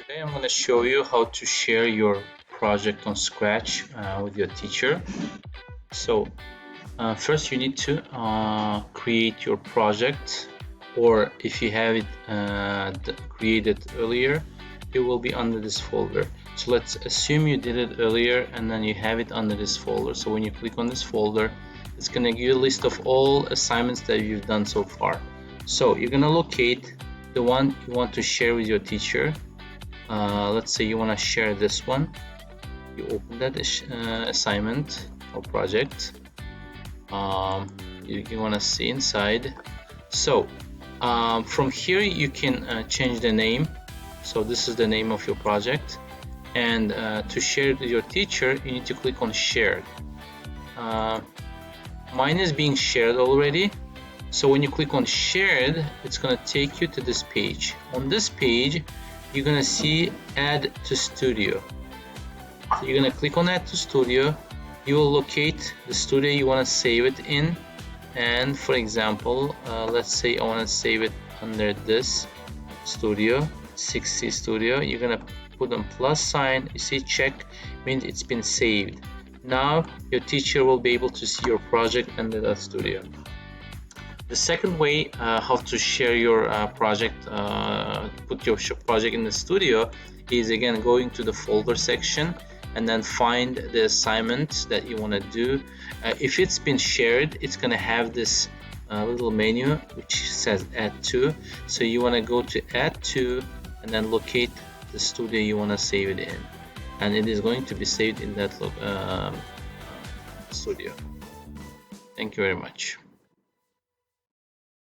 Today I'm going to show you how to share your project on Scratch with your teacher. So first you need to create your project, or if you have it created earlier, it will be under this folder. So let's assume you did it earlier and then you have it under this folder. So when you click on this folder, it's going to give you a list of all assignments that you've done so far. So you're going to locate the one you want to share with your teacher. Let's say you want to share this one. You open that assignment or project. You want to see inside. So from here you can change the name. So this is the name of your project, and to share it with your teacher you need to click on shared. Mine is being shared already. So when you click on shared, it's going to take you to this page. On this page you're going to see add to studio. So you're going to click on add to studio. You will locate the studio you want to save it in, and for example let's say I want to save it under this studio, 6C studio. You're going to put on plus sign. You see check, means it's been saved. Now your teacher will be able to see your project under that studio. The second way how to share your project, put your project in the studio, is again going to the folder section and then find the assignment that you want to do. If it's been shared, it's going to have this little menu which says add to. So you want to go to add to and then locate the studio you want to save it in, and it is going to be saved in that studio. Thank you very much.